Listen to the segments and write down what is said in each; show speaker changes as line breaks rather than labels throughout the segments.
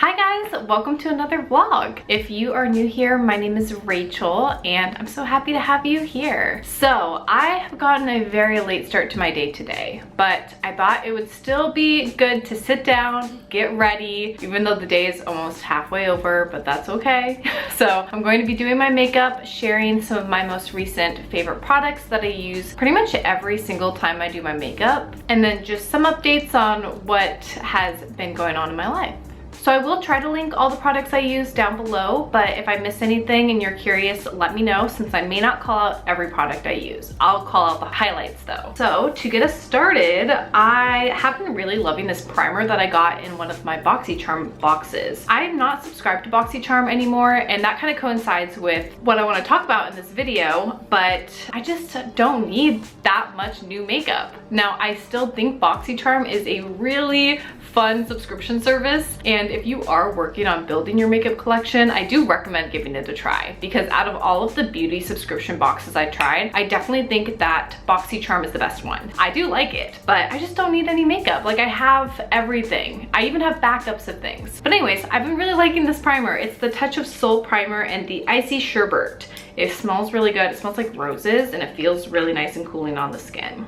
Hi guys, welcome to another vlog. If you are new here, my name is Rachel and I'm so happy to have you here. So I have gotten a very late start to my day today, but I thought it would still be good to sit down, get ready, even though the day is almost halfway over, but that's okay. So I'm going to be doing my makeup, sharing some of my most recent favorite products that I use pretty much every single time I do my makeup, and then just some updates on what has been going on in my life. So I will try to link all the products I use down below, but if I miss anything and you're curious, let me know, since I may not call out every product I use. I'll call out the highlights though. So to get us started, I have been really loving this primer that I got in one of my BoxyCharm boxes. I'm not subscribed to BoxyCharm anymore, and that kind of coincides with what I want to talk about in this video, but I just don't need that much new makeup. Now, I still think BoxyCharm is a really fun subscription service, and if you are working on building your makeup collection, I do recommend giving it a try, because out of all of the beauty subscription boxes I tried, I definitely think that BoxyCharm is the best one. I do like it, but I just don't need any makeup. Like, I have everything. I even have backups of things. But anyways, I've been really liking this primer. It's the Touch of Soul primer and the Icy Sherbet. It smells really good. It smells like roses and it feels really nice and cooling on the skin.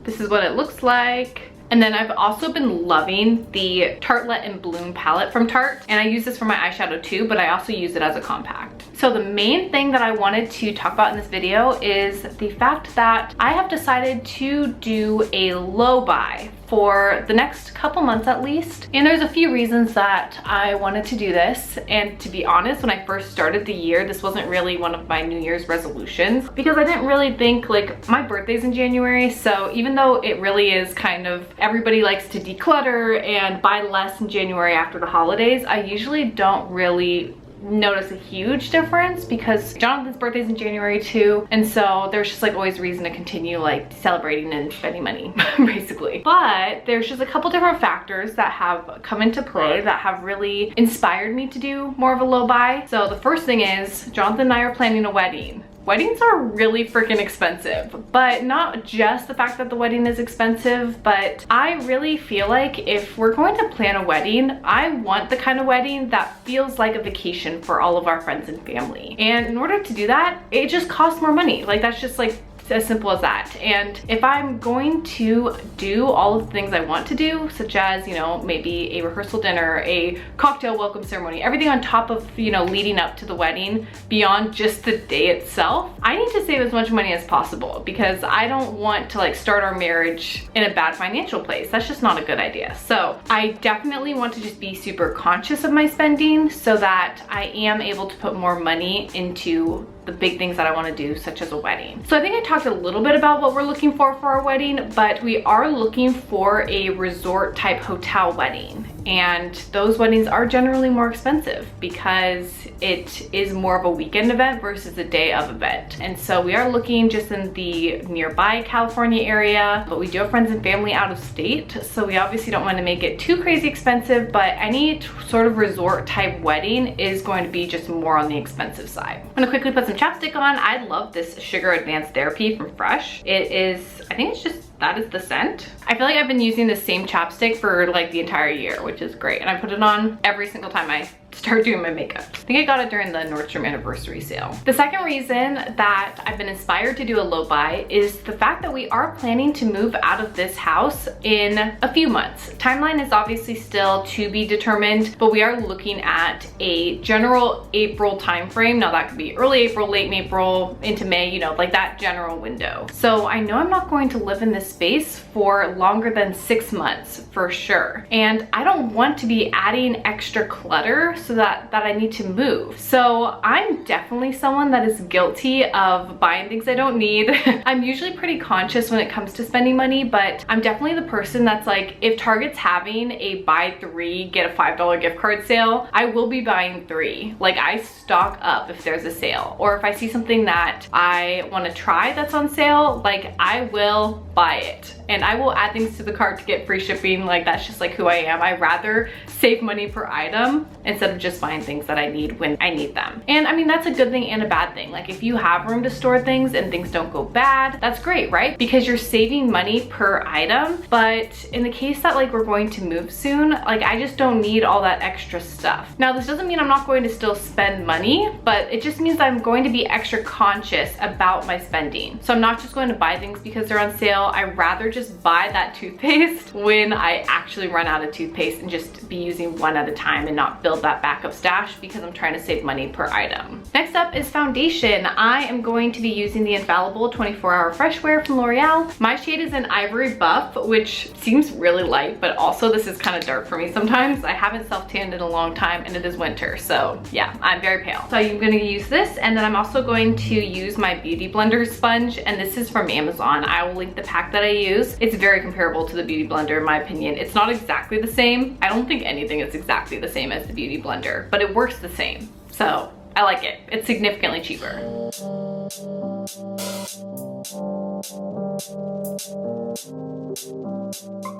This is what it looks like. And then I've also been loving the Tartelette and Bloom palette from Tarte, and I use this for my eyeshadow too, but I also use it as a compact. So the main thing that I wanted to talk about in this video is the fact that I have decided to do a low buy for the next couple months at least. And there's a few reasons that I wanted to do this. And to be honest, when I first started the year, this wasn't really one of my New Year's resolutions, because I didn't really think, like, my birthday's in January, so even though it really is kind of, everybody likes to declutter and buy less in January after the holidays, I usually don't really notice a huge difference, because Jonathan's birthday's in January too, and so there's just like always reason to continue like celebrating and spending money basically. But there's just a couple different factors that have come into play that have really inspired me to do more of a low buy. So the first thing is, Jonathan and I are planning a wedding. Weddings are really freaking expensive, but not just the fact that the wedding is expensive, but I really feel like if we're going to plan a wedding, I want the kind of wedding that feels like a vacation for all of our friends and family. And in order to do that, it just costs more money. Like, that's just like as simple as that. And if I'm going to do all of the things I want to do, such as, you know, maybe a rehearsal dinner, a cocktail welcome ceremony, everything on top of, you know, leading up to the wedding beyond just the day itself, I need to save as much money as possible, because I don't want to like start our marriage in a bad financial place. That's just not a good idea. So I definitely want to just be super conscious of my spending so that I am able to put more money into the big things that I want to do, such as a wedding. So I think I talked a little bit about what we're looking for our wedding, but we are looking for a resort type hotel wedding. And those weddings are generally more expensive because it is more of a weekend event versus a day of event. And so we are looking just in the nearby California area, but we do have friends and family out of state. So we obviously don't want to make it too crazy expensive, but any sort of resort type wedding is going to be just more on the expensive side. I'm gonna quickly put some chapstick on. I love this Sugar Advanced Therapy from Fresh. It is, I think it's just, that is the scent. I feel like I've been using the same chapstick for like the entire year, which is great. And I put it on every single time I start doing my makeup. I think I got it during the Nordstrom anniversary sale. The second reason that I've been inspired to do a low buy is the fact that we are planning to move out of this house in a few months. Timeline is obviously still to be determined, but we are looking at a general April timeframe. Now that could be early April, late April, into May, you know, like that general window. So I know I'm not going to live in this space for longer than 6 months for sure. And I don't want to be adding extra clutter so that I need to move. So I'm definitely someone that is guilty of buying things I don't need. I'm usually pretty conscious when it comes to spending money, but I'm definitely the person that's like, if Target's having a buy 3, get a $5 gift card sale, I will be buying 3. Like, I stock up if there's a sale, or if I see something that I want to try that's on sale, like, I will buy it. And I will add things to the cart to get free shipping. Like, that's just like who I am. I rather save money per item instead of just buying things that I need when I need them. And I mean, that's a good thing and a bad thing. Like if you have room to store things and things don't go bad, that's great, right? Because you're saving money per item. But in the case that like we're going to move soon, like I just don't need all that extra stuff. Now, this doesn't mean I'm not going to still spend money, but it just means I'm going to be extra conscious about my spending. So I'm not just going to buy things because they're on sale. I'd rather just buy that toothpaste when I actually run out of toothpaste and just be using one at a time and not build that backup stash because I'm trying to save money per item. Next up is foundation. I am going to be using the Infallible 24-Hour Fresh Wear from L'Oreal. My shade is an Ivory Buff, which seems really light, but also this is kind of dark for me sometimes. I haven't self-tanned in a long time and it is winter, so yeah, I'm very pale. So I'm gonna use this, and then I'm also going to use my Beauty Blender sponge, and this is from Amazon. I will link the pack that I use. It's very comparable to the Beauty Blender in my opinion. It's not exactly the same. I don't think anything is exactly the same as the Beauty Blender, but it works the same. So I like it. It's significantly cheaper.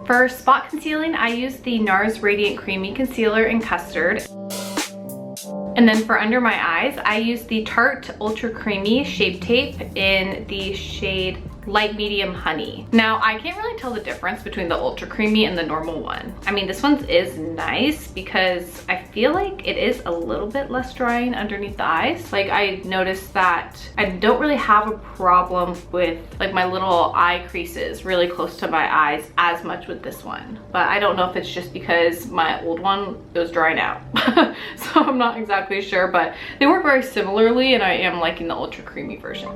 For spot concealing, I use the NARS Radiant Creamy Concealer in Custard. And then for under my eyes, I use the Tarte Ultra Creamy Shape Tape in the shade Light Medium Honey. Now, I can't really tell the difference between the Ultra Creamy and the normal one. I mean, this one is nice because I feel like it is a little bit less drying underneath the eyes. Like I noticed that I don't really have a problem with like my little eye creases really close to my eyes as much with this one. But I don't know if it's just because my old one was drying out. So I'm not exactly sure, but they work very similarly and I am liking the Ultra Creamy version.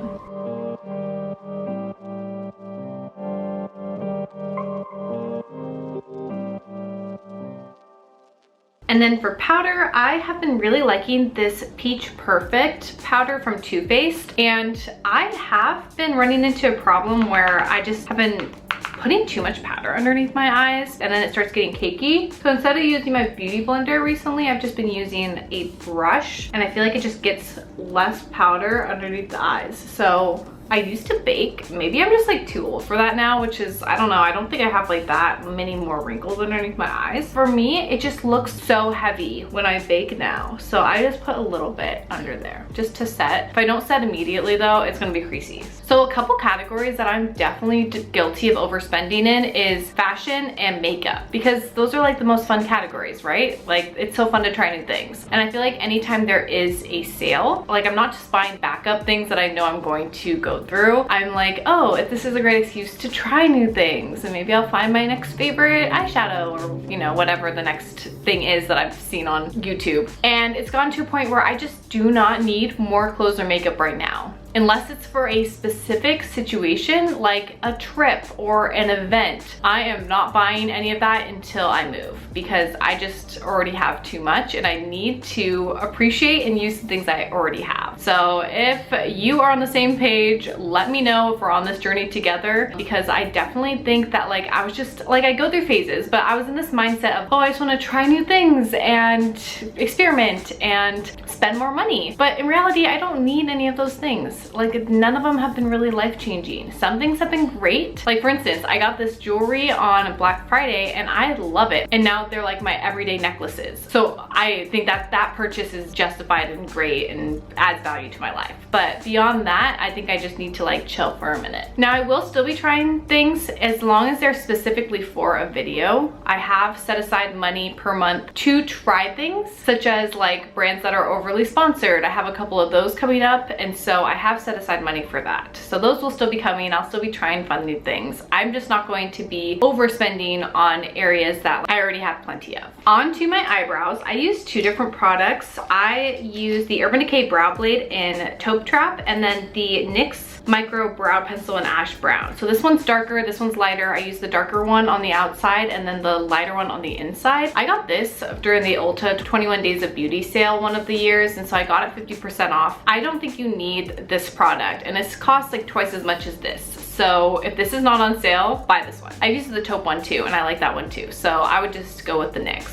And then for powder, I have been really liking this Peach Perfect powder from Too Faced, and I have been running into a problem where I just have been putting too much powder underneath my eyes and then it starts getting cakey. So instead of using my Beauty Blender recently, I've just been using a brush, and I feel like it just gets less powder underneath the eyes. So I used to bake. Maybe I'm just like too old for that now, which is, I don't know. I don't think I have like that many more wrinkles underneath my eyes. For me, it just looks so heavy when I bake now. So I just put a little bit under there just to set. If I don't set immediately though, it's gonna be creasy. So a couple categories that I'm definitely guilty of overspending in is fashion and makeup, because those are like the most fun categories, right? Like it's so fun to try new things. And I feel like anytime there is a sale, like I'm not just buying backup things that I know I'm going to go through. I'm like, oh, if this is a great excuse to try new things, and maybe I'll find my next favorite eyeshadow, or you know, whatever the next thing is that I've seen on YouTube. And it's gotten to a point where I just do not need more clothes or makeup right now. Unless it's for a specific situation like a trip or an event. I am not buying any of that until I move, because I just already have too much and I need to appreciate and use the things I already have. So if you are on the same page, let me know if we're on this journey together, because I definitely think that like I was just like, I go through phases, but I was in this mindset of, oh, I just want to try new things and experiment and spend more money. But in reality, I don't need any of those things. Like none of them have been really life-changing. Some things have been great. Like for instance, I got this jewelry on Black Friday and I love it. And now they're like my everyday necklaces. So I think that that purchase is justified and great and adds value to my life. But beyond that, I think I just need to like chill for a minute. Now I will still be trying things as long as they're specifically for a video. I have set aside money per month to try things, such as like brands that are overly sponsored. I have a couple of those coming up, and so I have set aside money for that. So those will still be coming. I'll still be trying fun new things. I'm just not going to be overspending on areas that I already have plenty of. On to my eyebrows. I use two different products. I use the Urban Decay Brow Blade in Taupe Trap, and then the NYX Micro Brow Pencil in Ash Brown. So this one's darker, this one's lighter. I use the darker one on the outside and then the lighter one on the inside. I got this during the Ulta 21 Days of Beauty sale one of the years, and so I got it 50% off. I don't think you need this product, and it costs like twice as much as this. So if this is not on sale, buy this one. I've used the taupe one too, and I like that one too. So I would just go with the NYX.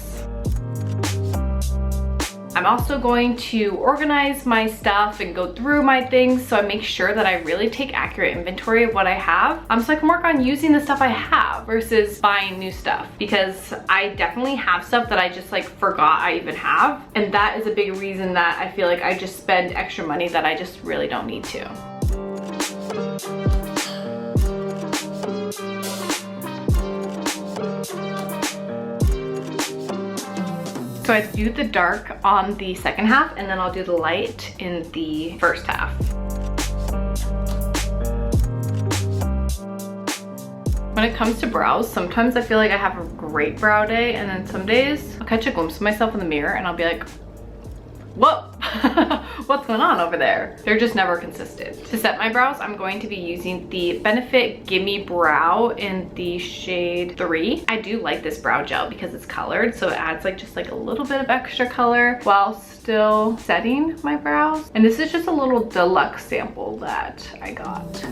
I'm also going to organize my stuff and go through my things so I make sure that I really take accurate inventory of what I have, so I can work on using the stuff I have versus buying new stuff, because I definitely have stuff that I just like forgot I even have, and that is a big reason that I feel like I just spend extra money that I just really don't need to. So I do the dark on the second half, and then I'll do the light in the first half. When it comes to brows, sometimes I feel like I have a great brow day, and then some days I'll catch a glimpse of myself in the mirror and I'll be like, whoa, what's going on over there? They're just never consistent. To set my brows, I'm going to be using the Benefit Gimme Brow in the shade 3. I do like this brow gel because it's colored, so it adds like just like a little bit of extra color while still setting my brows. And this is just a little deluxe sample that I got.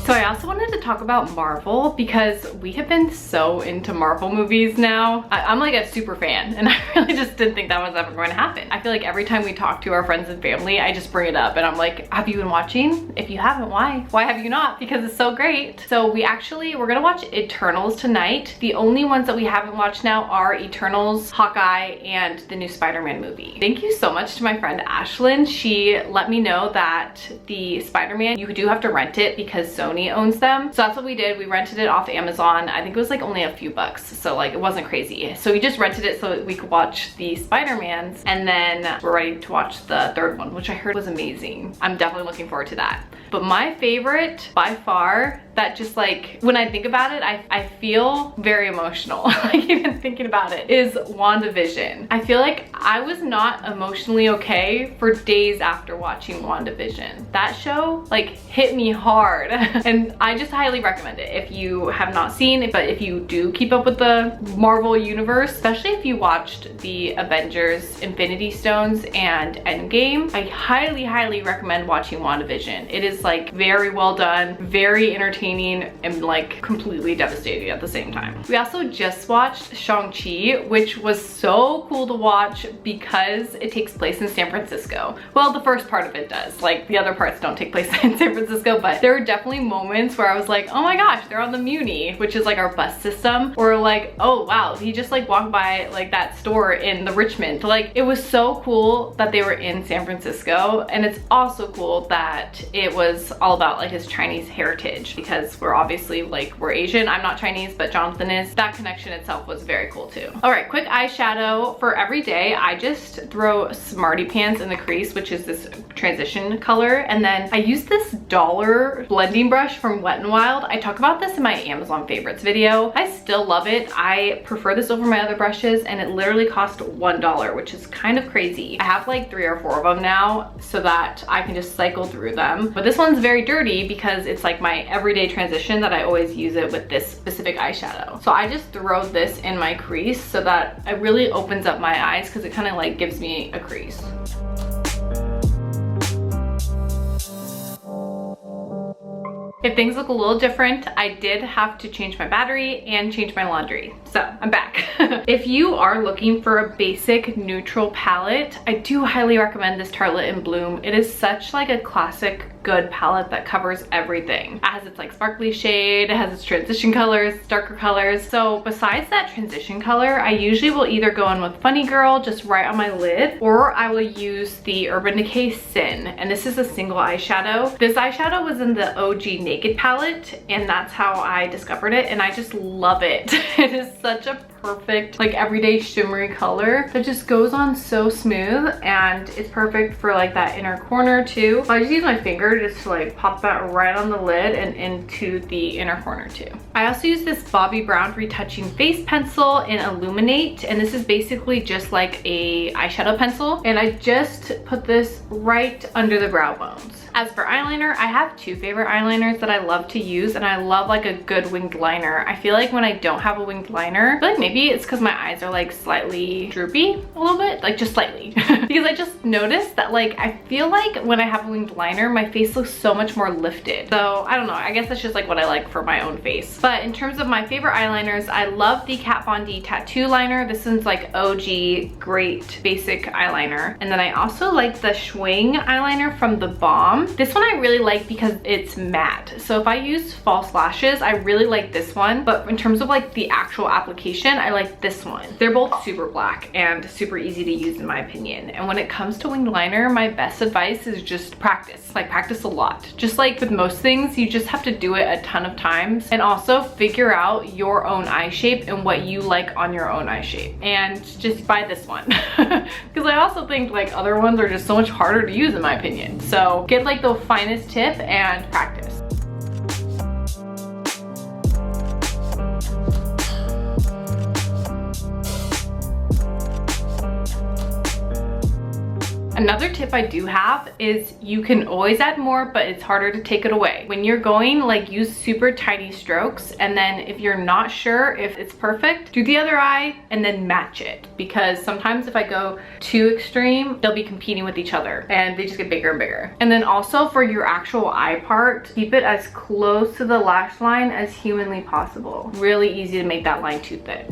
So I also wanted to talk about Marvel because we have been so into Marvel movies now. I'm like a super fan, and I really just didn't think that was ever going to happen. I feel like every time we talk to our friends and family, I just bring it up and I'm like, have you been watching? If you haven't, why? Why have you not? Because it's so great. So we're gonna watch Eternals tonight. The only ones that we haven't watched now are Eternals, Hawkeye, and the new Spider-Man movie. Thank you so much to my friend Ashlyn. She let me know that the Spider-Man, you do have to rent it because Sony owns them. So that's what we did. We rented it off Amazon. I think it was like only a few bucks, so like it wasn't crazy. So we just rented it so we could watch the Spider-Mans, and then we're ready to watch the third one, which I heard was amazing. I'm definitely looking forward to that. But my favorite by far, that just like, when I think about it, I feel very emotional, like even thinking about it, is WandaVision. I feel like I was not emotionally okay for days after watching WandaVision. That show like hit me hard and I just highly recommend it if you have not seen it, but if you do keep up with the Marvel universe, especially if you watched the Avengers Infinity Stones and Endgame, I highly recommend watching WandaVision. It is like very well done, very entertaining, and like completely devastating at the same time. We also just watched Shang-Chi, which was so cool to watch because it takes place in San Francisco. Well, the first part of it does. Like the other parts don't take place in San Francisco, but there were definitely moments where I was like, oh my gosh, they're on the Muni, which is like our bus system, or like, oh wow, he just like walked by like that store in the Richmond. Like it was so cool that they were in San Francisco, and it's also cool that it was all about like his Chinese heritage, because we're obviously like, we're Asian. I'm not Chinese, but Jonathan is. That connection itself was very cool too. All right, quick eyeshadow for every day. I just throw Smarty Pants in the crease, which is this transition color, and then I use this dollar blending brush from Wet n Wild. I talk about this in my Amazon favorites video. I still love it. I prefer this over my other brushes, and it literally cost $1, which is kind of crazy. I have like 3 or 4 of them now so that I can just cycle through them. But this one's very dirty because it's like my everyday transition that I always use it with this specific eyeshadow. So I just throw this in my crease so that it really opens up my eyes, because it kind of like gives me a crease. If things look a little different, I did have to change my battery and change my laundry. So I'm back. If you are looking for a basic neutral palette, I do highly recommend this Tartelette in Bloom. It is such like a classic good palette that covers everything. It has its like sparkly shade, it has its transition colors, darker colors. So besides that transition color, I usually will either go in with Funny Girl just right on my lid, or I will use the Urban Decay Sin, and this is a single eyeshadow. This eyeshadow was in the OG Naked palette, and that's how I discovered it, and I just love it. It is such a perfect like everyday shimmery color that just goes on so smooth, and it's perfect for like that inner corner too. So I just use my finger just to like pop that right on the lid and into the inner corner too. I also use this Bobbi Brown Retouching Face Pencil in Illuminate, and this is basically just like a eyeshadow pencil, and I just put this right under the brow bones. As for eyeliner, I have two favorite eyeliners that I love to use, and I love like a good winged liner. I feel like when I don't have a winged liner, I feel like maybe it's because my eyes are like slightly droopy a little bit, like just slightly. Because I just noticed that like I feel like when I have a winged liner, my face looks so much more lifted. So I don't know, I guess that's just like what I like for my own face. But in terms of my favorite eyeliners, I love the Kat Von D tattoo liner. This one's like OG, great basic eyeliner. And then I also like the Schwing eyeliner from The Balm. This one I really like because it's matte. So if I use false lashes, I really like this one. But in terms of like the actual application, I like this one. They're both super black and super easy to use in my opinion. And when it comes to winged liner, my best advice is just practice. Like practice a lot. Just like with most things, you just have to do it a ton of times. And also figure out your own eye shape and what you like on your own eye shape. And just buy this one. Because I also think like other ones are just so much harder to use in my opinion. So get like the finest tip and practice. Another tip I do have is you can always add more, but it's harder to take it away. When you're going, like use super tiny strokes, and then if you're not sure if it's perfect, do the other eye and then match it. Because sometimes if I go too extreme, they'll be competing with each other and they just get bigger and bigger. And then also for your actual eye part, keep it as close to the lash line as humanly possible. Really easy to make that line too thick.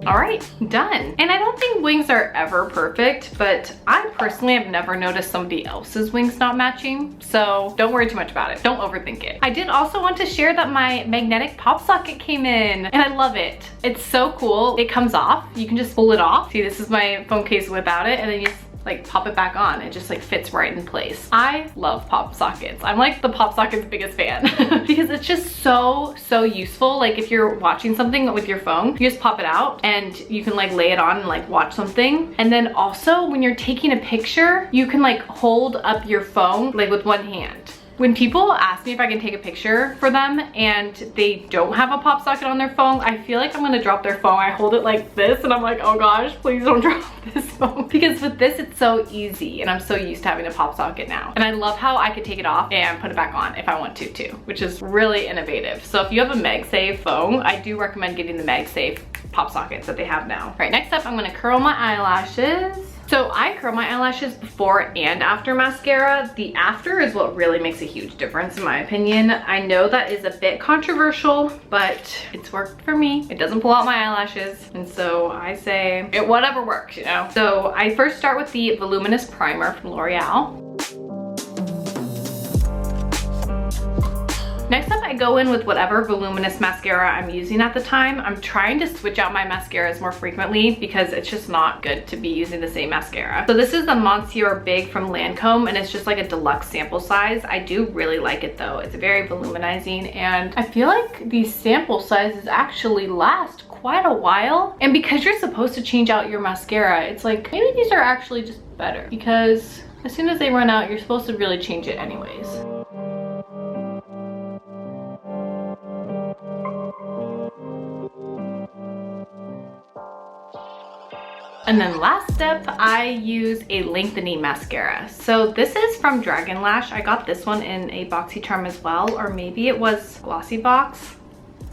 All right, done. And I don't think wings are ever perfect, but I personally have never noticed somebody else's wings not matching. So don't worry too much about it. Don't overthink it. I did also want to share that my magnetic pop socket came in and I love it. It's so cool. It comes off. You can just pull it off. See, this is my phone case without it, and then you just like pop it back on. It just like fits right in place. I love pop sockets. I'm like the pop socket's biggest fan because it's just so useful. Like if you're watching something with your phone, you just pop it out and you can like lay it on and like watch something. And then also when you're taking a picture, you can like hold up your phone like with one hand. When people ask me if I can take a picture for them and they don't have a pop socket on their phone, I feel like I'm gonna drop their phone. I hold it like this and I'm like, oh gosh, please don't drop this phone. Because with this, it's so easy and I'm so used to having a pop socket now. And I love how I could take it off and put it back on if I want to too, which is really innovative. So if you have a MagSafe phone, I do recommend getting the MagSafe pop sockets that they have now. All right, next up, I'm gonna curl my eyelashes. So I curl my eyelashes before and after mascara. The after is what really makes a huge difference in my opinion. I know that is a bit controversial, but it's worked for me. It doesn't pull out my eyelashes. And so I say, whatever works, you know? So I first start with the Voluminous Primer from L'Oreal. Next up, I go in with whatever voluminous mascara I'm using at the time. I'm trying to switch out my mascaras more frequently because it's just not good to be using the same mascara. So this is the Monsieur Big from Lancome, and it's just like a deluxe sample size. I do really like it though. It's very voluminizing, and I feel like these sample sizes actually last quite a while. And because you're supposed to change out your mascara, it's like, maybe these are actually just better because as soon as they run out, you're supposed to really change it anyways. And then last step, I use a lengthening mascara. So this is from Dragon Lash. I got this one in a BoxyCharm as well, or maybe it was Glossy Box.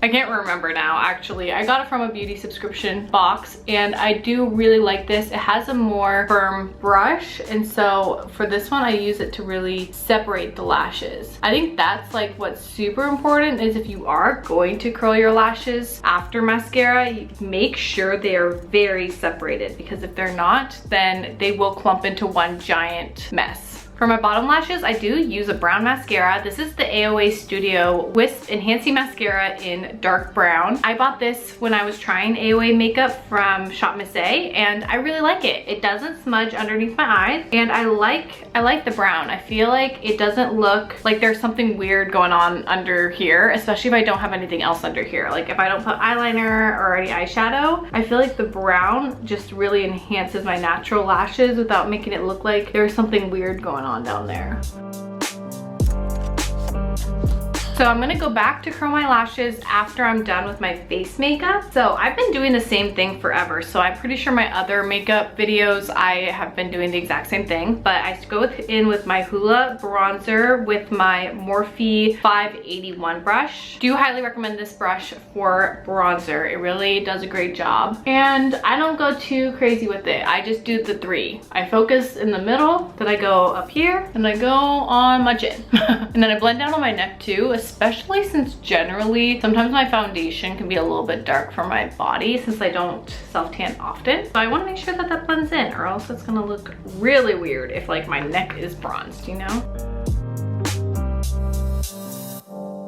I can't remember now, actually. I got it from a beauty subscription box, and I do really like this. It has a more firm brush, and so for this one, I use it to really separate the lashes. I think that's like what's super important is if you are going to curl your lashes after mascara, you make sure they are very separated, because if they're not, then they will clump into one giant mess. For my bottom lashes, I do use a brown mascara. This is the AOA Studio Wisp Enhancing Mascara in dark brown. I bought this when I was trying AOA makeup from Shop Miss A, and I really like it. It doesn't smudge underneath my eyes, and I like the brown. I feel like it doesn't look like there's something weird going on under here, especially if I don't have anything else under here. Like if I don't put eyeliner or any eyeshadow, I feel like the brown just really enhances my natural lashes without making it look like there's something weird going on down there. So I'm gonna go back to curl my lashes after I'm done with my face makeup. So I've been doing the same thing forever. So I'm pretty sure my other makeup videos, I have been doing the exact same thing. But I go in with my Hoola bronzer with my Morphe 581 brush. Do highly recommend this brush for bronzer. It really does a great job. And I don't go too crazy with it. I just do the 3. I focus in the middle, then I go up here, and I go on my chin. And then I blend down on my neck too, especially since generally, sometimes my foundation can be a little bit dark for my body since I don't self-tan often. So I wanna make sure that that blends in, or else it's gonna look really weird if like my neck is bronzed, you know?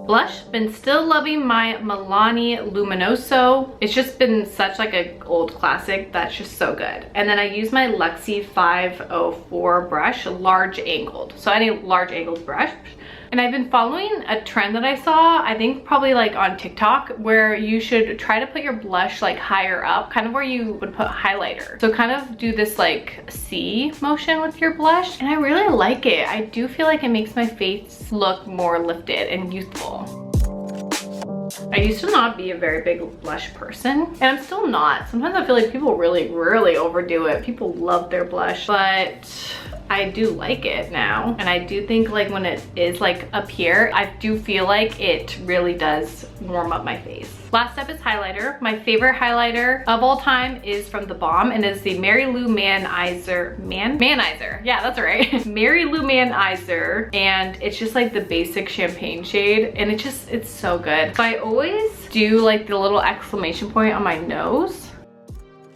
Blush, been still loving my Milani Luminoso. It's just been such like an old classic that's just so good. And then I use my Luxie 504 brush, large angled. So any large angled brush. And I've been following a trend that I saw, I think probably like on TikTok, where you should try to put your blush like higher up, kind of where you would put highlighter. So kind of do this like C motion with your blush. And I really like it. I do feel like it makes my face look more lifted and youthful. I used to not be a very big blush person, and I'm still not. Sometimes I feel like people really overdo it. People love their blush, but I do like it now. And I do think like when it is like up here, I do feel like it really does warm up my face. Last step is highlighter. My favorite highlighter of all time is from The Balm, and it's the Mary Lou Manizer. Yeah, that's right. Mary Lou Manizer, and it's just like the basic champagne shade, and it's so good. So I always do like the little exclamation point on my nose.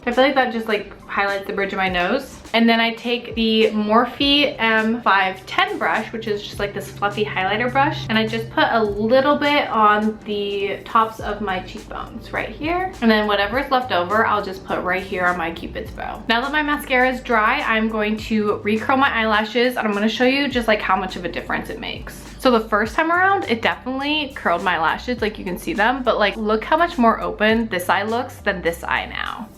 I feel like that just like highlights the bridge of my nose. And then I take the Morphe M510 brush, which is just like this fluffy highlighter brush, and I just put a little bit on the tops of my cheekbones right here. And then whatever is left over, I'll just put right here on my Cupid's bow. Now that my mascara is dry, I'm going to recurl my eyelashes, and I'm gonna show you just like how much of a difference it makes. So the first time around, it definitely curled my lashes, like you can see them, but like look how much more open this eye looks than this eye now.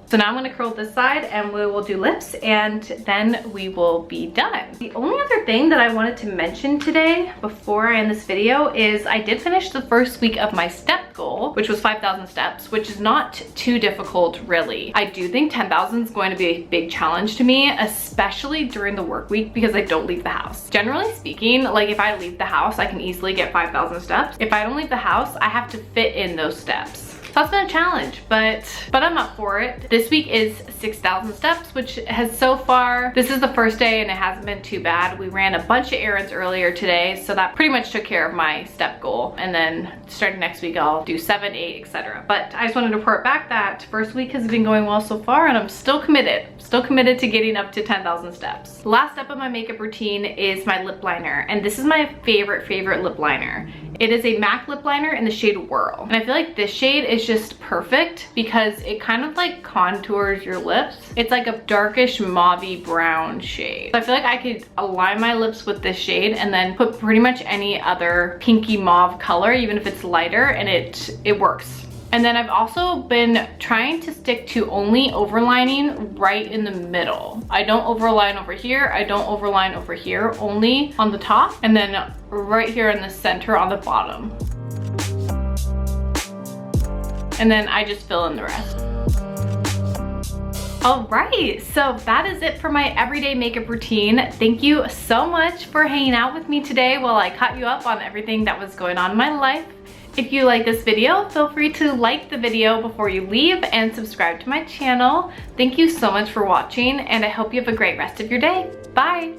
So now I'm gonna curl this side and we will do lips, and then we will be done. The only other thing that I wanted to mention today before I end this video is I did finish the first week of my step goal, which was 5,000 steps, which is not too difficult really. I do think 10,000 is going to be a big challenge to me, especially during the work week because I don't leave the house. Generally speaking, like if I leave the house, I can easily get 5,000 steps. If I don't leave the house, I have to fit in those steps. So that's been a challenge, but I'm up for it. This week is 6,000 steps, which has so far, this is the first day and it hasn't been too bad. We ran a bunch of errands earlier today, so that pretty much took care of my step goal. And then starting next week, I'll do 7, 8, etc. But I just wanted to report back that first week has been going well so far, and I'm still committed to getting up to 10,000 steps. The last step of my makeup routine is my lip liner, and this is my favorite lip liner. It is a MAC lip liner in the shade Whirl. And I feel like this shade is just perfect because it kind of like contours your lips. It's like a darkish mauvey brown shade. So I feel like I could align my lips with this shade and then put pretty much any other pinky mauve color, even if it's lighter, and it works. And then I've also been trying to stick to only overlining right in the middle. I don't overline over here, I don't overline over here, only on the top, and then right here in the center on the bottom. And then I just fill in the rest. All right, so that is it for my everyday makeup routine. Thank you so much for hanging out with me today while I caught you up on everything that was going on in my life. If you like this video, feel free to like the video before you leave and subscribe to my channel. Thank you so much for watching, and I hope you have a great rest of your day. Bye.